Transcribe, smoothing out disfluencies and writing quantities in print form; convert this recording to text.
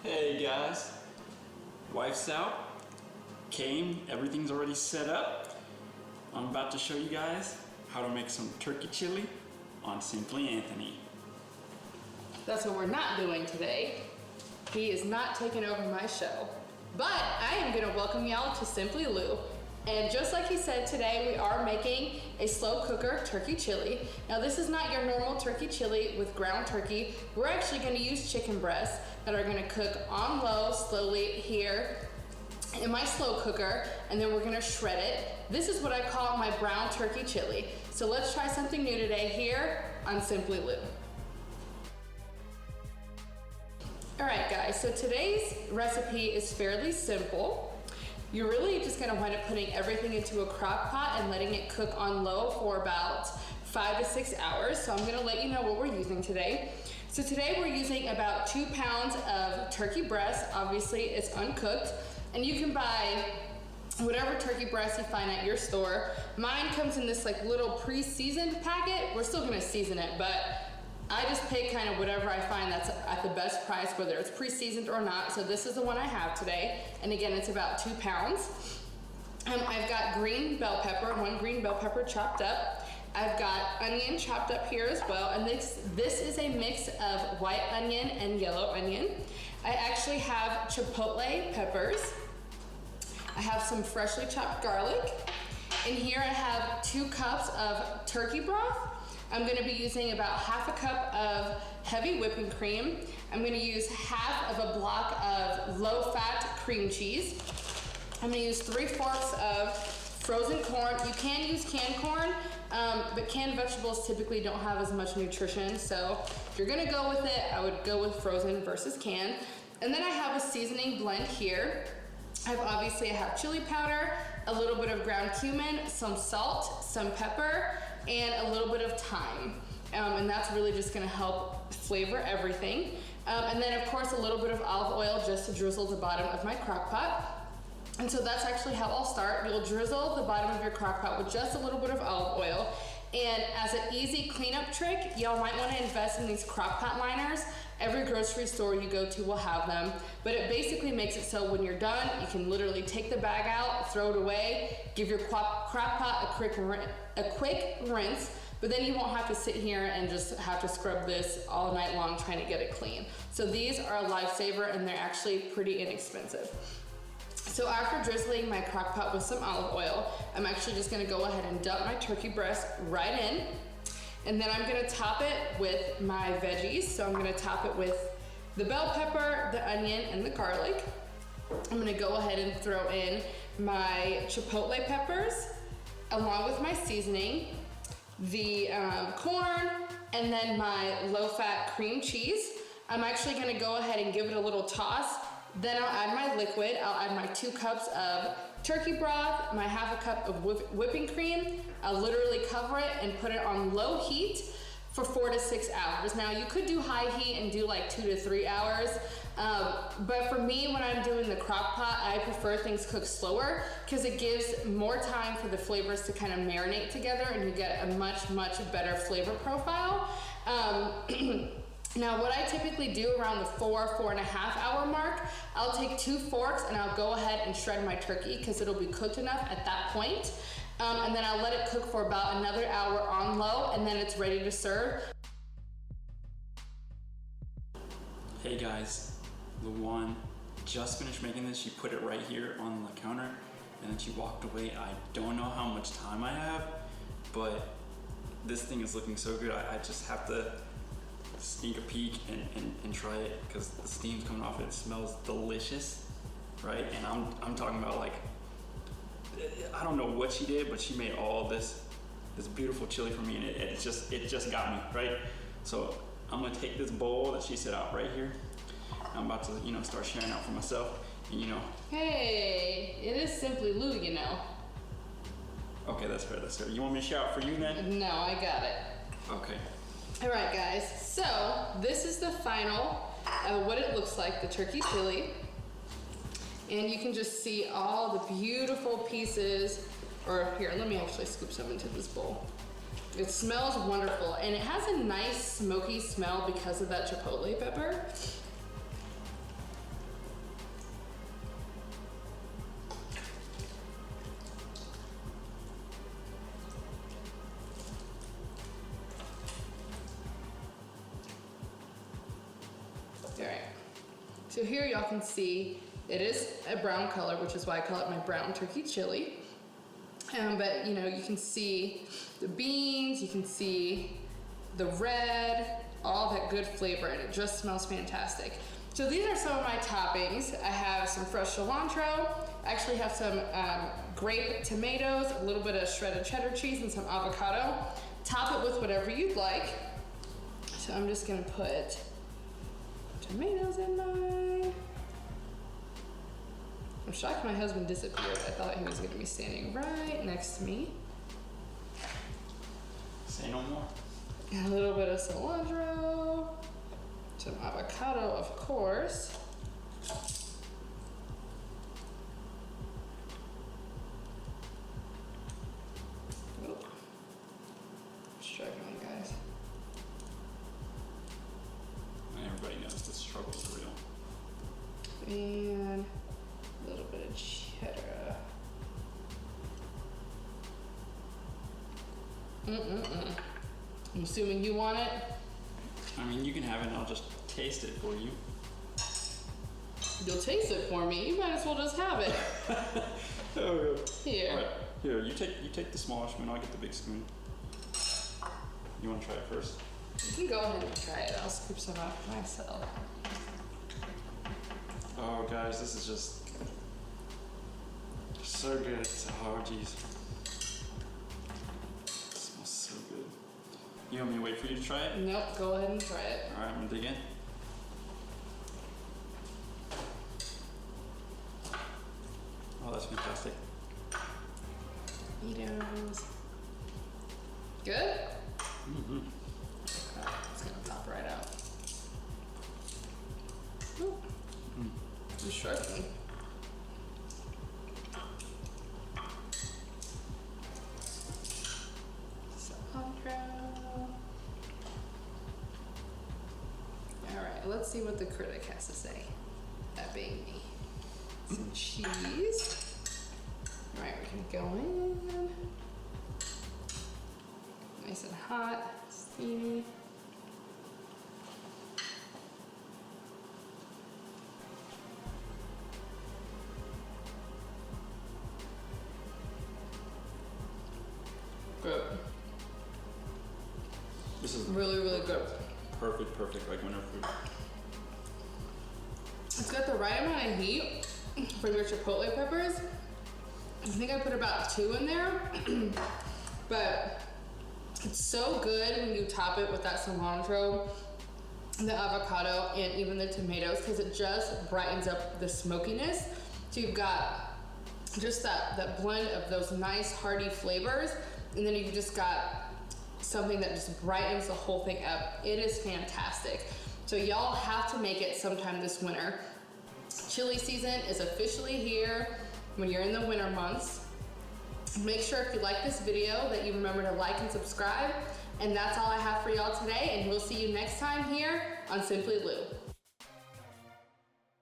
Hey guys, wife's out, came, everything's already set up. I'm about to show you guys how to make some turkey chili on Simply Anthony. That's what we're not doing today. He is not taking over my show. But I am gonna welcome y'all to Simply Lou. And just like he said, today we are making a slow cooker turkey chili. Now this is not your normal turkey chili with ground turkey. We're actually gonna use chicken breasts that are gonna cook on low slowly here in my slow cooker, and then we're gonna shred it. This is what I call my brown turkey chili. So let's try something new today here on Simply Lou. All right guys, so today's recipe is fairly simple. You're really just gonna wind up putting everything into a crock pot and letting it cook on low for about 5 to 6 hours. So I'm gonna let you know what we're using today. So today we're using about 2 pounds of turkey breast. Obviously it's uncooked, and you can buy whatever turkey breast you find at your store. Mine comes in this like little pre-seasoned packet. We're still gonna season it, but I just pick kind of whatever I find that's at the best price, whether it's pre-seasoned or not. So this is the one I have today. And again, it's about 2 pounds. I've got green bell pepper, 1 green bell pepper chopped up. I've got onion chopped up here as well. And this is a mix of white onion and yellow onion. I actually have chipotle peppers. I have some freshly chopped garlic. In here I have 2 cups of turkey broth. I'm gonna be using about half a cup of heavy whipping cream. I'm gonna use half of a block of low-fat cream cheese. I'm gonna use 3 forks of frozen corn. You can use canned corn, but canned vegetables typically don't have as much nutrition. So if you're gonna go with it, I would go with frozen versus canned. And then I have a seasoning blend here. I have chili powder, a little bit of ground cumin, some salt, some pepper, and a little bit of thyme. And that's really just gonna help flavor everything. And then of course a little bit of olive oil just to drizzle the bottom of my crock pot. And so that's actually how I'll start. You'll drizzle the bottom of your crock pot with just a little bit of olive oil. And as an easy cleanup trick, y'all might wanna invest in these crock pot liners. Every grocery store you go to will have them, but it basically makes it so when you're done, you can literally take the bag out, throw it away, give your crock pot a quick rinse, but then you won't have to sit here and just have to scrub this all night long trying to get it clean. So these are a lifesaver, and they're actually pretty inexpensive. So after drizzling my crock pot with some olive oil, I'm actually just gonna go ahead and dump my turkey breast right in. And then I'm gonna top it with my veggies. So I'm gonna top it with the bell pepper, the onion, and the garlic. I'm gonna go ahead and throw in my chipotle peppers, along with my seasoning, the corn, and then my low-fat cream cheese. I'm actually gonna go ahead and give it a little toss. Then I'll add my liquid. I'll add my 2 cups of turkey broth, my half a cup of whipping cream. I'll literally cover it and put it on low heat for 4 to 6 hours. Now you could do high heat and do like 2 to 3 hours. But for me, when I'm doing the crock pot, I prefer things cooked slower because it gives more time for the flavors to kind of marinate together, and you get a much, much better flavor profile. Now what I typically do around the 4.5 hour mark, I'll take 2 forks and I'll go ahead and shred my turkey because it'll be cooked enough at that point. And then I'll let it cook for about another hour on low, and then it's ready to serve. Hey guys, Luan just finished making this. She put it right here on the counter and then she walked away. I don't know how much time I have, but this thing is looking so good. I just have to sneak a peek and try it because the steam's coming off it. It smells delicious, right? And I'm talking about, like, I don't know what she did, but she made all this beautiful chili for me, and it just got me, right? So I'm gonna take this bowl that she set out right here. I'm about to, start sharing out for myself, and Hey, it is Simply Lou, Okay, that's fair. You want me to share out for you then? No, I got it. Okay. All right, guys, so this is the final what it looks like, the turkey chili. And you can just see all the beautiful pieces, or here, let me actually scoop some into this bowl. It smells wonderful, and it has a nice smoky smell because of that chipotle pepper. All right. So here y'all can see it is a brown color, which is why I call it my brown turkey chili. But you know, you can see the beans, you can see the red, all that good flavor, and it just smells fantastic. So these are some of my toppings. I have some fresh cilantro. I actually have some grape tomatoes, a little bit of shredded cheddar cheese, and some avocado. Top it with whatever you'd like. So I'm just gonna put tomatoes in mine. I'm shocked my husband disappeared. I thought he was gonna be standing right next to me. Say no more. And a little bit of cilantro. Some avocado, of course. Oh. Struggling, guys. Everybody knows the struggle is real. And a little bit of cheddar. I'm assuming you want it? I mean, you can have it and I'll just taste it for you. You'll taste it for me. You might as well just have it. Oh, Here. all right. Here, you take the smaller spoon, I'll get the big spoon. You want to try it first? You can go ahead and try it. I'll scoop some out myself. Oh, guys, this is just so good. Oh, geez. It smells so good. You want me to wait for you to try it? Nope, go ahead and try it. All right, I'm gonna dig in. Oh, that's fantastic. Cheetos. Good? Mm-hmm. Okay, it's gonna pop right out. Ooh. I'm struggling. Cilantro. All right, let's see what the critic has to say. That being me. Some cheese. All right, we can go in. Nice and hot, steamy. Good. This is Really, really good. perfect, like winter food. It's got the right amount of heat for your chipotle peppers. I think I put about 2 in there, but it's so good when you top it with that cilantro, the avocado, and even the tomatoes, because it just brightens up the smokiness. So you've got just that blend of those nice hearty flavors, and then you've just got something that just brightens the whole thing up. It is fantastic. So y'all have to make it sometime this winter. Chili season is officially here when you're in the winter months. Make sure if you like this video that you remember to like and subscribe. And that's all I have for y'all today, and we'll see you next time here on Simply Lou.